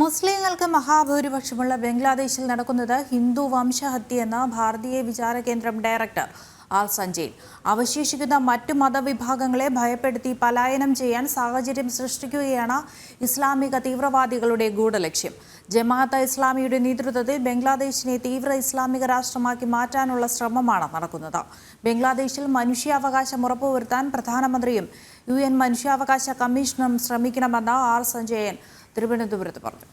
മുസ്ലിങ്ങൾക്ക് മഹാഭൂരിപക്ഷമുള്ള ബംഗ്ലാദേശിൽ നടക്കുന്നത് ഹിന്ദു വംശഹത്യയെന്ന് ഭാരതീയ വിചാര കേന്ദ്രം ഡയറക്ടർ ആർ സഞ്ജയ്. അവശേഷിക്കുന്ന മറ്റു മതവിഭാഗങ്ങളെ ഭയപ്പെടുത്തി പലായനം ചെയ്യാൻ സാഹചര്യം സൃഷ്ടിക്കുകയാണ് ഇസ്ലാമിക തീവ്രവാദികളുടെ ഗൂഢലക്ഷ്യം. ജമാഅത്തെ ഇസ്ലാമിയുടെ നേതൃത്വത്തിൽ ബംഗ്ലാദേശിനെ തീവ്ര ഇസ്ലാമിക രാഷ്ട്രമാക്കി മാറ്റാനുള്ള ശ്രമമാണ് നടക്കുന്നത്. ബംഗ്ലാദേശിൽ മനുഷ്യാവകാശം ഉറപ്പുവരുത്താൻ പ്രധാനമന്ത്രിയും UN മനുഷ്യാവകാശ കമ്മീഷനും ശ്രമിക്കണമെന്ന് ആർ സഞ്ജയൻ തിരുവനന്തപുരത്ത് പറഞ്ഞു.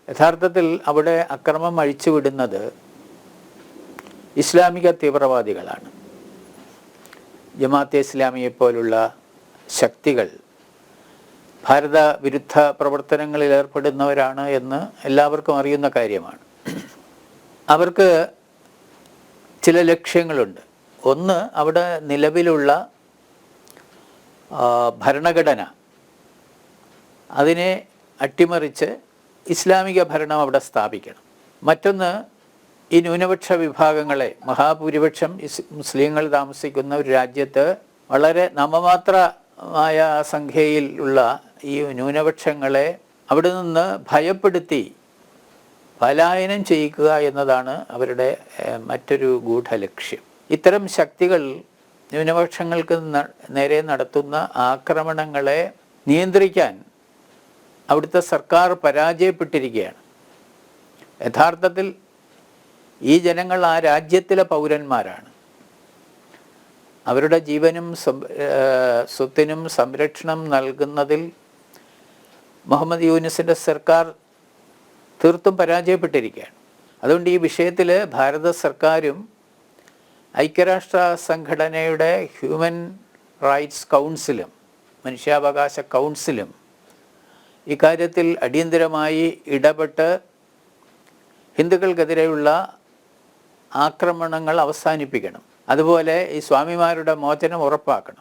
യഥാർത്ഥത്തിൽ അവിടെ അക്രമം അഴിച്ചുവിടുന്നത് ഇസ്ലാമിക തീവ്രവാദികളാണ്. ജമാഅത്തെ ഇസ്ലാമിയെ പോലുള്ള ശക്തികൾ ഭാരത വിരുദ്ധ പ്രവർത്തനങ്ങളിൽ ഏർപ്പെടുന്നവരാണ് എന്ന് എല്ലാവർക്കും അറിയുന്ന കാര്യമാണ്. അവർക്ക് ചില ലക്ഷ്യങ്ങളുണ്ട്. ഒന്ന്, അവിടെ നിലവിലുള്ള ഭരണഘടന അതിനെ അട്ടിമറിച്ച് ഇസ്ലാമിക ഭരണം അവിടെ സ്ഥാപിക്കണം. മറ്റൊന്ന്, ഈ ന്യൂനപക്ഷ വിഭാഗങ്ങളെ, മഹാഭൂരിപക്ഷം മുസ്ലിങ്ങൾ താമസിക്കുന്ന ഒരു രാജ്യത്ത് വളരെ നാമമാത്രമായ സംഖ്യയിലുള്ള ഈ ന്യൂനപക്ഷങ്ങളെ അവിടെ നിന്ന് ഭയപ്പെടുത്തി പലായനം ചെയ്യിക്കുക എന്നതാണ് അവരുടെ മറ്റൊരു ഗൂഢലക്ഷ്യം. ഇത്തരം ശക്തികൾ ന്യൂനപക്ഷങ്ങൾക്ക് നേരെ നടത്തുന്ന ആക്രമണങ്ങളെ നിയന്ത്രിക്കാൻ അവിടുത്തെ സർക്കാർ പരാജയപ്പെട്ടിരിക്കുകയാണ്. യഥാർത്ഥത്തിൽ ഈ ജനങ്ങൾ ആ രാജ്യത്തിലെ പൗരന്മാരാണ്. അവരുടെ ജീവനും സ്വത്തിനും സംരക്ഷണം നൽകുന്നതിൽ മുഹമ്മദ് യൂനുസിൻ്റെ സർക്കാർ തീർത്തും പരാജയപ്പെട്ടിരിക്കുകയാണ്. അതുകൊണ്ട് ഈ വിഷയത്തിൽ ഭാരത സർക്കാരും ഐക്യരാഷ്ട്ര സംഘടനയുടെ ഹ്യൂമൻ റൈറ്റ്സ് കൗൺസിലും മനുഷ്യാവകാശ കൗൺസിലും ഇക്കാര്യത്തിൽ അടിയന്തരമായി ഇടപെട്ട് ഹിന്ദുക്കൾക്കെതിരെയുള്ള ആക്രമണങ്ങൾ അവസാനിപ്പിക്കണം. അതുപോലെ ഈ സ്വാമിമാരുടെ മോചനം ഉറപ്പാക്കണം.